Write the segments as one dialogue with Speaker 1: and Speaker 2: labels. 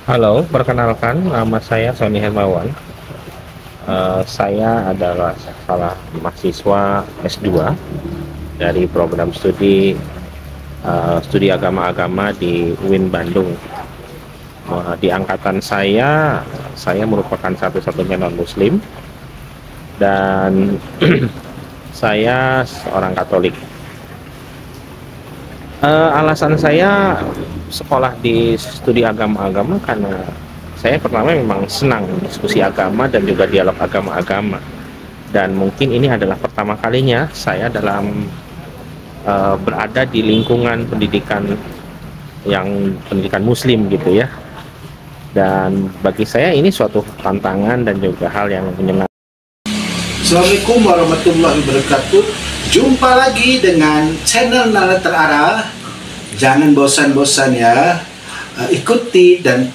Speaker 1: Halo, perkenalkan nama saya Sony Hermawan. Saya adalah salah mahasiswa S2 dari program studi agama-agama di UIN Bandung. Di angkatan saya merupakan satu-satunya non-Muslim dan saya seorang Katolik. Alasan saya sekolah di studi agama-agama karena saya pertama memang senang diskusi agama dan juga dialog agama-agama, dan mungkin ini adalah pertama kalinya saya dalam berada di lingkungan pendidikan Muslim gitu ya, dan bagi saya ini suatu tantangan dan juga hal yang menyenangkan.
Speaker 2: Assalamualaikum warahmatullahi wabarakatuh. Jumpa lagi dengan channel Nalar Terarah. Jangan bosan-bosan ya, ikuti dan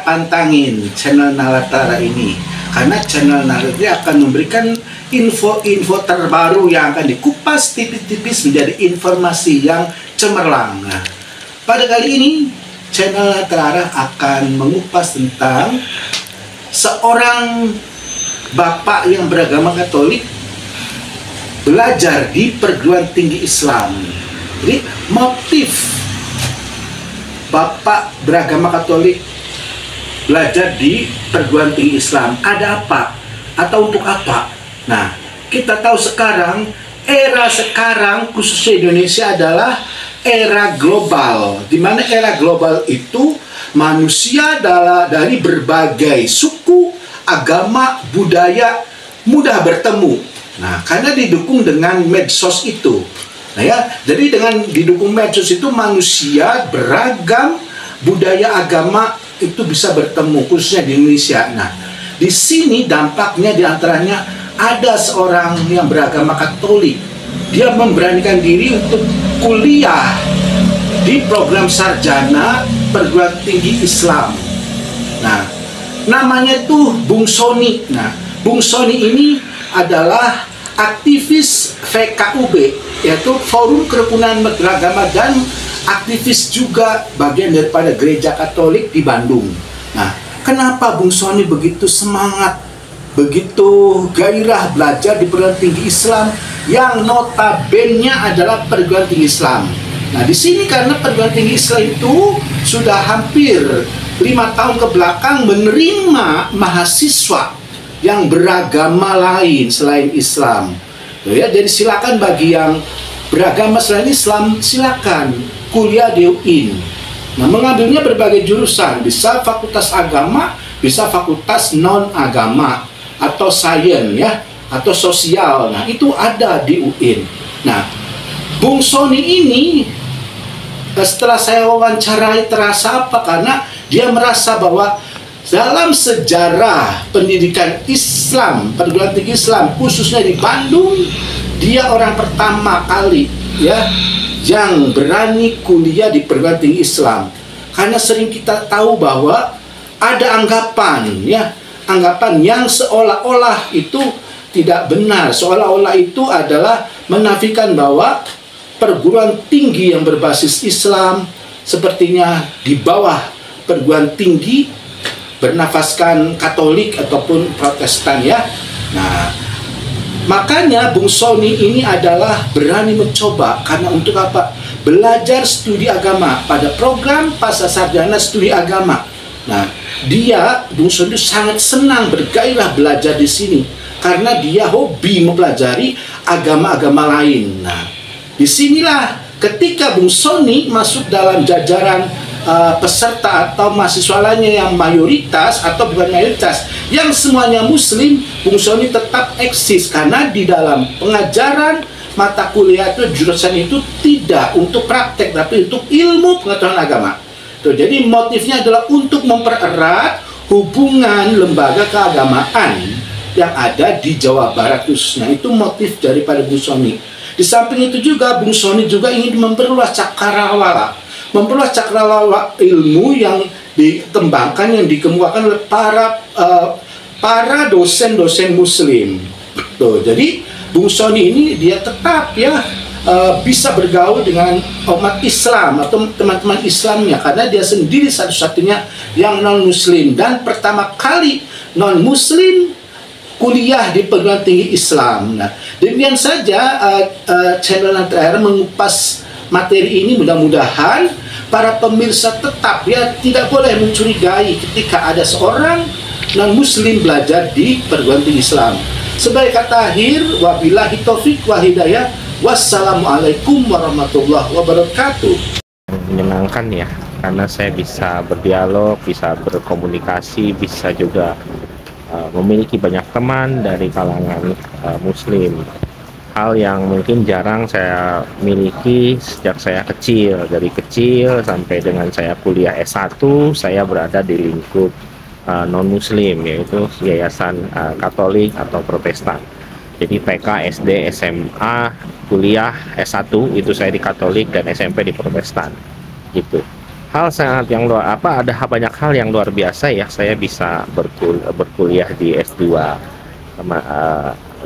Speaker 2: pantangin channel Nalar Terarah ini, karena channel Nalar ini akan memberikan info-info terbaru yang akan dikupas tipis-tipis menjadi informasi yang cemerlang. Nah, pada kali ini channel Nalar Terarah akan mengupas tentang seorang bapak yang beragama Katolik belajar di perguruan tinggi Islam. Jadi motif bapak beragama Katolik belajar di perguruan tinggi Islam ada apa atau untuk apa? Nah, kita tahu sekarang era sekarang khususnya Indonesia adalah era global, di mana era global itu manusia dari berbagai suku, agama, budaya mudah bertemu. Nah, karena didukung dengan medsos itu. Nah ya, jadi dengan didukung medsos itu manusia beragam budaya agama itu bisa bertemu, khususnya di Indonesia. Nah, di sini dampaknya diantaranya ada seorang yang beragama Katolik. Dia memberanikan diri untuk kuliah di program sarjana perguruan tinggi Islam. Nah, namanya itu Bung Sony. Nah, Bung Sony ini adalah aktivis VKUB, yaitu Forum Kerukunan Beragama, dan aktivis juga bagian daripada Gereja Katolik di Bandung. Nah, kenapa Bung Sony begitu semangat, begitu gairah belajar di perguruan tinggi Islam yang notabene adalah perguruan tinggi Islam? Nah, di sini karena perguruan tinggi Islam itu sudah hampir 5 tahun ke belakang menerima mahasiswa yang beragama lain selain Islam. Ya, jadi silakan bagi yang beragama selain Islam, silakan kuliah di UIN. Nah, mengambilnya berbagai jurusan, bisa fakultas agama, bisa fakultas non agama, atau sains ya, atau sosial. Nah, itu ada di UIN. Nah, Bung Sony ini setelah saya wawancarai terasa apa, karena dia merasa bahwa dalam sejarah pendidikan Islam, perguruan tinggi Islam, khususnya di Bandung, dia orang pertama kali ya yang berani kuliah di perguruan tinggi Islam. Karena sering kita tahu bahwa ada anggapan yang seolah-olah itu tidak benar, seolah-olah itu adalah menafikan bahwa perguruan tinggi yang berbasis Islam sepertinya di bawah perguruan tinggi bernafaskan Katolik ataupun Protestan ya. Nah, makanya Bung Sony ini adalah berani mencoba, karena untuk apa? Belajar studi agama pada program pasca sarjana studi agama. Nah, Bung Sony sangat senang bergairah belajar di sini karena dia hobi mempelajari agama-agama lain. Nah, disinilah ketika Bung Sony masuk dalam jajaran peserta atau mahasiswa lainnya yang mayoritas atau bukan mayoritas, yang semuanya Muslim, Bung Sony tetap eksis karena di dalam pengajaran mata kuliah itu jurusan itu tidak untuk praktek tapi untuk ilmu pengetahuan agama. Tuh, jadi motifnya adalah untuk mempererat hubungan lembaga keagamaan yang ada di Jawa Barat khususnya. Itu motif daripada Bung Sony. Di samping itu juga Bung Sony juga ingin memperluas cakrawala, memperluas cakrawala ilmu yang dikembangkan, yang dikemukakan oleh para dosen-dosen Muslim. Tuh, jadi Bung Sony ini dia tetap ya bisa bergaul dengan umat Islam atau teman-teman Islamnya, karena dia sendiri satu-satunya yang non Muslim dan pertama kali non Muslim kuliah di perguruan tinggi Islam. Nah, demikian saja channel yang terakhir mengupas materi ini. Mudah-mudahan para pemirsa tetap ya tidak boleh mencurigai ketika ada seorang non Muslim belajar di perguruan tinggi Islam. Sebagai kata akhir, wabillahi taufik wa hidayah. Wassalamualaikum warahmatullahi wabarakatuh.
Speaker 1: Menyenangkan ya, karena saya bisa berdialog, bisa berkomunikasi, bisa juga memiliki banyak teman dari kalangan Muslim. Hal yang mungkin jarang saya miliki sejak saya kecil. Dari kecil sampai dengan saya kuliah S1, saya berada di lingkup non-Muslim, yaitu yayasan Katolik atau Protestan. Jadi TK, SD, SMA, kuliah S1 itu saya di Katolik dan SMP di Protestan. Gitu. Hal sangat yang ada banyak hal yang luar biasa ya, saya bisa berkuliah di S2 sama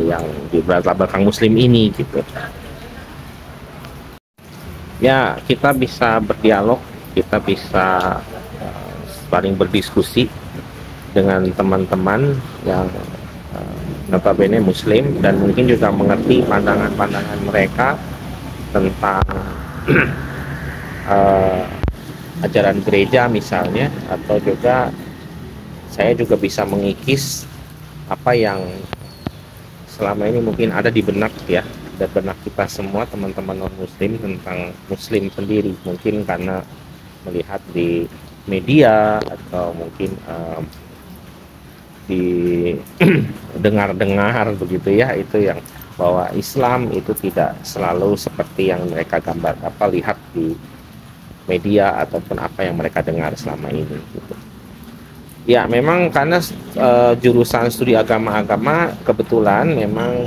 Speaker 1: yang di latar belakang Muslim ini gitu. Ya, kita bisa berdialog, kita bisa saling berdiskusi dengan teman-teman yang notabene Muslim dan mungkin juga mengerti pandangan-pandangan mereka tentang ajaran gereja misalnya, atau juga saya juga bisa mengikis apa yang selama ini mungkin ada di benak ya, dan benak kita semua teman-teman non-Muslim tentang Muslim sendiri, mungkin karena melihat di media atau mungkin dengar-dengar begitu ya, itu yang bahwa Islam itu tidak selalu seperti yang mereka lihat di media ataupun apa yang mereka dengar selama ini gitu. Ya, memang karena jurusan studi agama-agama kebetulan memang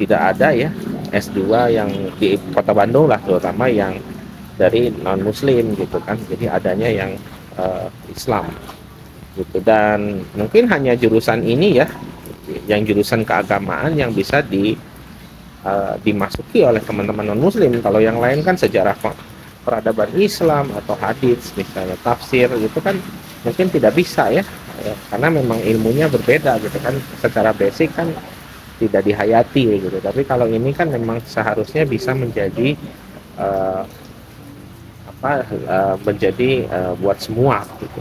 Speaker 1: tidak ada ya S2 yang di Kota Bandung lah, terutama yang dari non-Muslim gitu kan. Jadi adanya yang Islam gitu, dan mungkin hanya jurusan ini ya, yang jurusan keagamaan yang bisa dimasuki oleh teman-teman non-Muslim. Kalau yang lain kan sejarah peradaban Islam atau hadits misalnya tafsir gitu kan mungkin tidak bisa ya, karena memang ilmunya berbeda gitu kan, secara basic kan tidak dihayati gitu. Tapi kalau ini kan memang seharusnya bisa menjadi menjadi buat semua gitu.